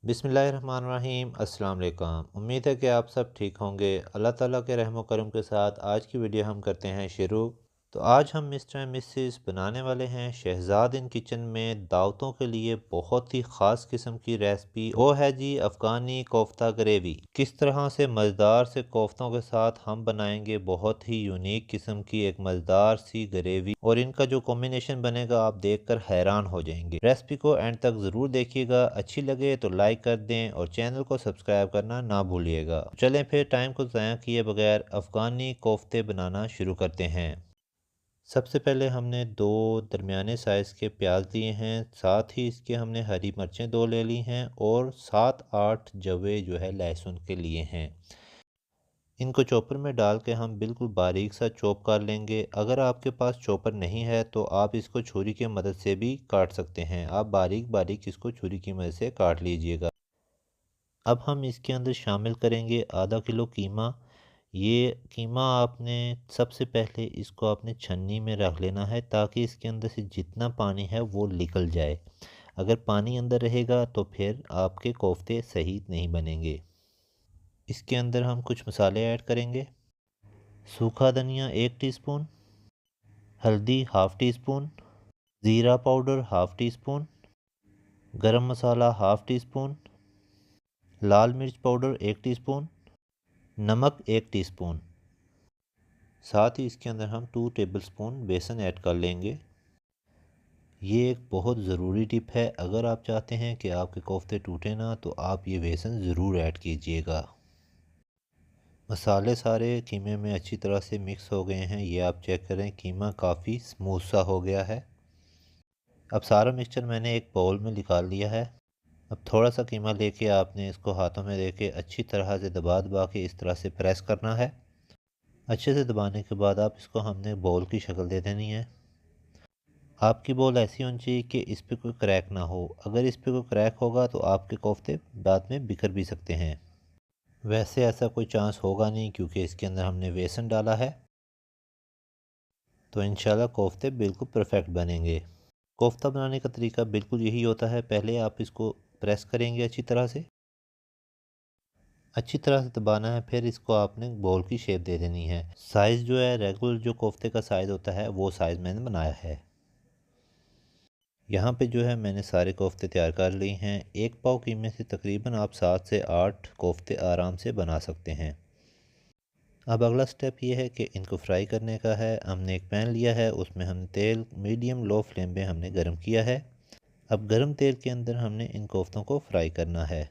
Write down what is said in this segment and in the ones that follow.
बिस्मिल्लाहिर्रहमानिर्रहीम। अस्सलाम वालेकुम। उम्मीद है कि आप सब ठीक होंगे। अल्लाह ताला के रहम करम के साथ आज की वीडियो हम करते हैं शुरू। तो आज हम मिस्टर एंड मिसेस बनाने वाले हैं शहजाद इन किचन में दावतों के लिए बहुत ही ख़ास किस्म की रेसिपी। वो है जी अफ़गानी कोफ्ता ग्रेवी। किस तरह से मज़ेदार से कोफ्तों के साथ हम बनाएंगे बहुत ही यूनिक किस्म की एक मज़ेदार सी ग्रेवी, और इनका जो कॉम्बिनेशन बनेगा आप देखकर हैरान हो जाएंगे। रेसिपी को एंड तक ज़रूर देखिएगा। अच्छी लगे तो लाइक कर दें और चैनल को सब्सक्राइब करना ना भूलिएगा। चलें फिर टाइम को ज़ाया किए बगैर अफ़गानी कोफ्ते बनाना शुरू करते हैं। सबसे पहले हमने दो दरमियाने साइज़ के प्याज लिए हैं, साथ ही इसके हमने हरी मिर्चें दो ले ली हैं और 7-8 जवे जो है लहसुन के लिए हैं। इनको चॉपर में डाल के हम बिल्कुल बारीक सा चॉप कर लेंगे। अगर आपके पास चॉपर नहीं है तो आप इसको छुरी की मदद से भी काट सकते हैं। आप बारीक बारीक इसको छुरी की मदद से काट लीजिएगा। अब हम इसके अंदर शामिल करेंगे आधा किलो कीमा। ये कीमा आपने सबसे पहले इसको अपने छन्नी में रख लेना है ताकि इसके अंदर से जितना पानी है वो निकल जाए। अगर पानी अंदर रहेगा तो फिर आपके कोफ्ते सही नहीं बनेंगे। इसके अंदर हम कुछ मसाले ऐड करेंगे। सूखा धनिया 1 टीस्पून, हल्दी हाफ़ टी स्पून, ज़ीरा पाउडर हाफ़ टी स्पून, गरम मसाला हाफ़ टी स्पून, लाल मिर्च पाउडर 1 टीस्पून, नमक 1 टीस्पून। साथ ही इसके अंदर हम 2 टेबलस्पून बेसन ऐड कर लेंगे। ये एक बहुत ज़रूरी टिप है। अगर आप चाहते हैं कि आपके कोफ्ते टूटे ना तो आप ये बेसन ज़रूर ऐड कीजिएगा। मसाले सारे कीमे में अच्छी तरह से मिक्स हो गए हैं। ये आप चेक करें, कीमा काफ़ी स्मूथ सा हो गया है। अब सारा मिक्सचर मैंने एक बाउल में निकाल लिया है। अब थोड़ा सा कीमा लेके आपने इसको हाथों में लेके अच्छी तरह से दबा दबा के इस तरह से प्रेस करना है। अच्छे से दबाने के बाद आप इसको हमने बॉल की शक्ल दे देनी है। आपकी बॉल ऐसी होनी चाहिए कि इस पर कोई क्रैक ना हो। अगर इस पर कोई क्रैक होगा तो आपके कोफ्ते बाद में बिखर भी सकते हैं। वैसे ऐसा कोई चांस होगा नहीं क्योंकि इसके अंदर हमने बेसन डाला है, तो इंशाल्लाह कोफ्ते बिल्कुल परफेक्ट बनेंगे। कोफ्ता बनाने का तरीका बिल्कुल यही होता है। पहले आप इसको प्रेस करेंगे अच्छी तरह से दबाना है, फिर इसको आपने बॉल की शेप दे देनी है। साइज़ जो है रेगुलर जो कोफ्ते का साइज़ होता है वो साइज़ मैंने बनाया है। यहाँ पे जो है मैंने सारे कोफ्ते तैयार कर लिए हैं। एक पाव कीमे से तकरीबन आप 7 से 8 कोफ्ते आराम से बना सकते हैं। अब अगला स्टेप ये है कि इनको फ्राई करने का है। हमने एक पैन लिया है, उसमें हमने तेल मीडियम लो फ्लेम पे हमने गर्म किया है। अब गर्म तेल के अंदर हमने इन कोफ्तों को फ्राई करना है।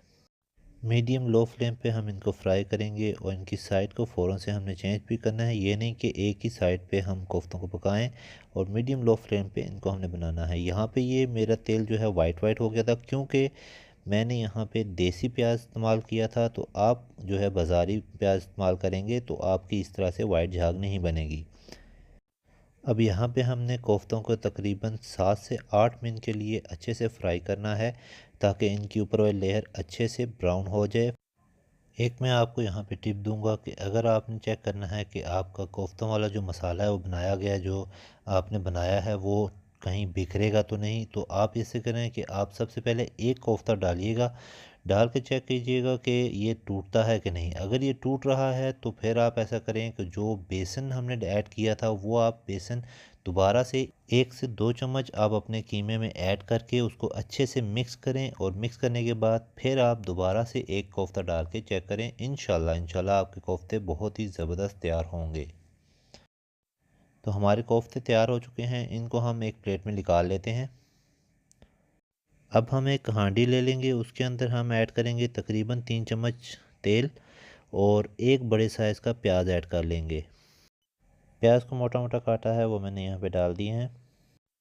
मीडियम लो फ्लेम पे हम इनको फ्राई करेंगे और इनकी साइड को फ़ौरन से हमने चेंज भी करना है। ये नहीं कि एक ही साइड पे हम कोफ्तों को पकाएं, और मीडियम लो फ्लेम पे इनको हमने बनाना है। यहाँ पे ये मेरा तेल जो है वाइट वाइट हो गया था क्योंकि मैंने यहाँ पे देसी प्याज इस्तेमाल किया था। तो आप जो है बाज़ारी प्याज इस्तेमाल करेंगे तो आपकी इस तरह से वाइट झाग नहीं बनेगी। अब यहाँ पे हमने कोफ्तों को तकरीबन 7 से 8 मिनट के लिए अच्छे से फ्राई करना है ताकि इनकी ऊपर वाली लेयर अच्छे से ब्राउन हो जाए। एक मैं आपको यहाँ पे टिप दूंगा कि अगर आपने चेक करना है कि आपका कोफ्तों वाला जो मसाला है वो बनाया गया है, जो आपने बनाया है वो कहीं बिखरेगा तो नहीं, तो आप ऐसे करें कि आप सबसे पहले एक कोफ्ता डालिएगा। डाल के चेक कीजिएगा कि ये टूटता है कि नहीं। अगर ये टूट रहा है तो फिर आप ऐसा करें कि जो बेसन हमने ऐड किया था वो आप बेसन दोबारा से 1 से 2 चम्मच आप अपने कीमे में ऐड करके उसको अच्छे से मिक्स करें, और मिक्स करने के बाद फिर आप दोबारा से एक कोफ्ता डाल के चेक करें। इंशाल्लाह आपके कोफ्ते बहुत ही ज़बरदस्त तैयार होंगे। तो हमारे कोफ्ते तैयार हो चुके हैं, इनको हम एक प्लेट में निकाल लेते हैं। अब हम एक हांडी ले लेंगे, उसके अंदर हम ऐड करेंगे तकरीबन 3 चम्मच तेल और एक बड़े साइज़ का प्याज ऐड कर लेंगे। प्याज को मोटा मोटा काटा है वो मैंने यहाँ पे डाल दिए हैं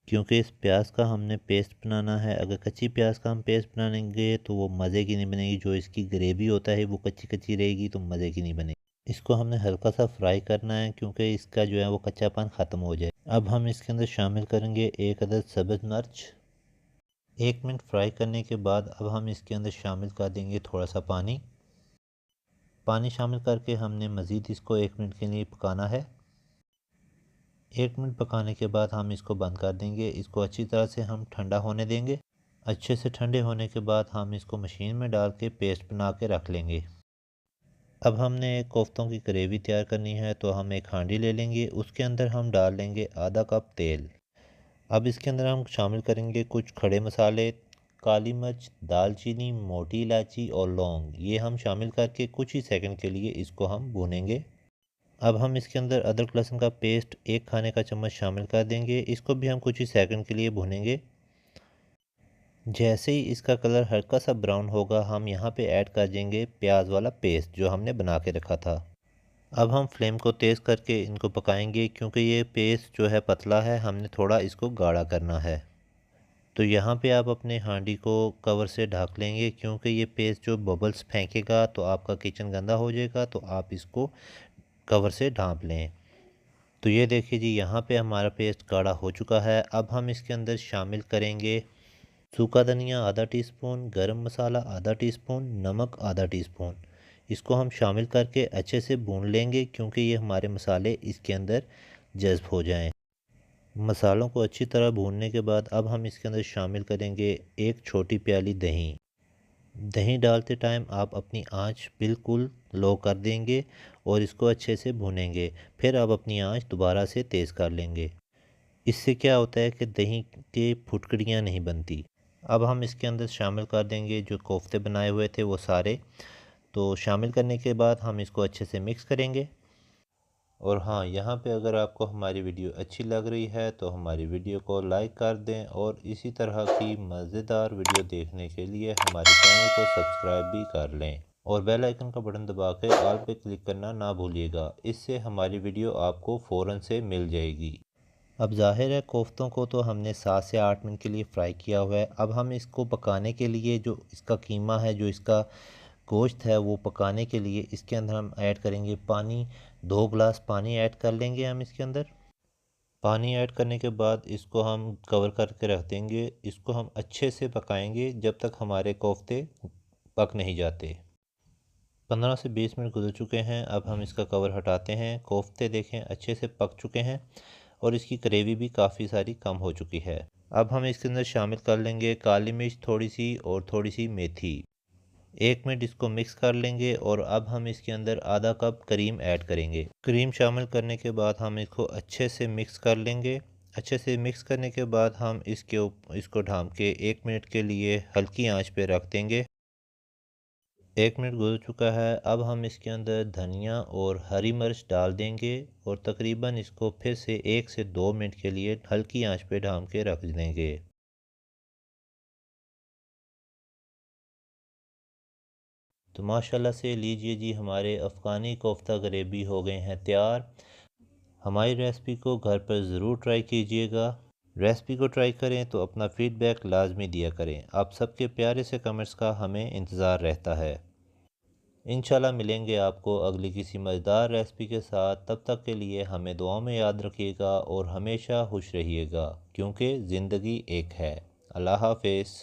क्योंकि इस प्याज का हमने पेस्ट बनाना है। अगर कच्ची प्याज का हम पेस्ट बनाएंगे तो वो मज़े की नहीं बनेगी। जो इसकी ग्रेवी होता है वो कच्ची कच्ची रहेगी तो मज़े की नहीं बनेगी। इसको हमने हल्का सा फ्राई करना है क्योंकि इसका जो है वो कच्चापन ख़त्म हो जाए। अब हम इसके अंदर शामिल करेंगे 1 अदद सब्ज़ मिर्च। 1 मिनट फ्राई करने के बाद अब हम इसके अंदर शामिल कर देंगे थोड़ा सा पानी। पानी शामिल करके हमने मज़ीद इसको 1 मिनट के लिए पकाना है। 1 मिनट पकाने के बाद हम इसको बंद कर देंगे। इसको अच्छी तरह से हम ठंडा होने देंगे। अच्छे से ठंडे होने के बाद हम इसको मशीन में डाल के पेस्ट बना के रख लेंगे। अब हमने कोफ्तों की ग्रेवी तैयार करनी है, तो हम एक हांडी ले लेंगे, उसके अंदर हम डाल लेंगे आधा कप तेल। अब इसके अंदर हम शामिल करेंगे कुछ खड़े मसाले, काली मिर्च, दालचीनी, मोटी इलायची और लौंग। ये हम शामिल करके कुछ ही सेकंड के लिए इसको हम भूनेंगे। अब हम इसके अंदर अदरक लहसुन का पेस्ट 1 खाने का चम्मच शामिल कर देंगे। इसको भी हम कुछ ही सेकंड के लिए भूनेंगे। जैसे ही इसका कलर हल्का सा ब्राउन होगा, हम यहाँ पे ऐड कर देंगे प्याज वाला पेस्ट जो हमने बना के रखा था। अब हम फ्लेम को तेज़ करके इनको पकाएंगे, क्योंकि ये पेस्ट जो है पतला है, हमने थोड़ा इसको गाढ़ा करना है। तो यहाँ पे आप अपने हांडी को कवर से ढक लेंगे, क्योंकि ये पेस्ट जो बबल्स फेंकेगा तो आपका किचन गंदा हो जाएगा, तो आप इसको कवर से ढाँप लें। तो ये देखिए जी, यहाँ पे हमारा पेस्ट गाढ़ा हो चुका है। अब हम इसके अंदर शामिल करेंगे सूखा धनिया आधा टीस्पून, गरम मसाला आधा टीस्पून, नमक आधा टीस्पून। इसको हम शामिल करके अच्छे से भून लेंगे, क्योंकि ये हमारे मसाले इसके अंदर जज़्ब हो जाएं। मसालों को अच्छी तरह भूनने के बाद अब हम इसके अंदर शामिल करेंगे एक छोटी प्याली दही। दही डालते टाइम आप अपनी आंच बिल्कुल लो कर देंगे और इसको अच्छे से भूनेंगे। फिर आप अपनी आंच दोबारा से तेज़ कर लेंगे। इससे क्या होता है कि दही के फुटकड़ियाँ नहीं बनती। अब हम इसके अंदर शामिल कर देंगे जो कोफ्ते बनाए हुए थे वो सारे। तो शामिल करने के बाद हम इसको अच्छे से मिक्स करेंगे। और हाँ, यहाँ पे अगर आपको हमारी वीडियो अच्छी लग रही है तो हमारी वीडियो को लाइक कर दें, और इसी तरह की मज़ेदार वीडियो देखने के लिए हमारे चैनल को सब्सक्राइब भी कर लें और बेल आइकन का बटन दबा के ऑल पे क्लिक करना ना भूलिएगा। इससे हमारी वीडियो आपको फ़ौरन से मिल जाएगी। अब ज़ाहिर है कोफ्तों को तो हमने 7 से 8 मिनट के लिए फ़्राई किया हुआ है। अब हम इसको पकाने के लिए जो इसका कीमा है, जो इसका गोश्त है, वो पकाने के लिए इसके अंदर हम ऐड करेंगे पानी। 2 गिलास पानी ऐड कर लेंगे हम इसके अंदर। पानी ऐड करने के बाद इसको हम कवर करके रख देंगे। इसको हम अच्छे से पकाएंगे जब तक हमारे कोफ्ते पक नहीं जाते। 15 से 20 मिनट गुजर चुके हैं। अब हम इसका कवर हटाते हैं। कोफ्ते देखें अच्छे से पक चुके हैं और इसकी ग्रेवी भी काफ़ी सारी कम हो चुकी है। अब हम इसके अंदर शामिल कर लेंगे काली मिर्च थोड़ी सी और थोड़ी सी मेथी। 1 मिनट इसको मिक्स कर लेंगे और अब हम इसके अंदर आधा कप क्रीम ऐड करेंगे। क्रीम शामिल करने के बाद हम इसको अच्छे से मिक्स कर लेंगे। अच्छे से मिक्स करने के बाद हम इसको ढाँप के 1 मिनट के लिए हल्की आंच पे रख देंगे। 1 मिनट गुजर चुका है। अब हम इसके अंदर धनिया और हरी मिर्च डाल देंगे और तकरीबन इसको फिर से 1 से 2 मिनट के लिए हल्की आंच पे ढाँप के रख देंगे। तो माशाल्लाह से लीजिए जी, हमारे अफ़गानी कोफ्ता ग्रेवी हो गए हैं तैयार। हमारी रेसिपी को घर पर ज़रूर ट्राई कीजिएगा। रेसिपी को ट्राई करें तो अपना फ़ीडबैक लाजमी दिया करें। आप सबके प्यारे से कमेंट्स का हमें इंतज़ार रहता है। इंशाल्लाह मिलेंगे आपको अगली किसी मज़ेदार रेसिपी के साथ। तब तक के लिए हमें दुआओं में याद रखिएगा और हमेशा खुश रहिएगा, क्योंकि ज़िंदगी एक है। अल्लाह हाफ़िज़।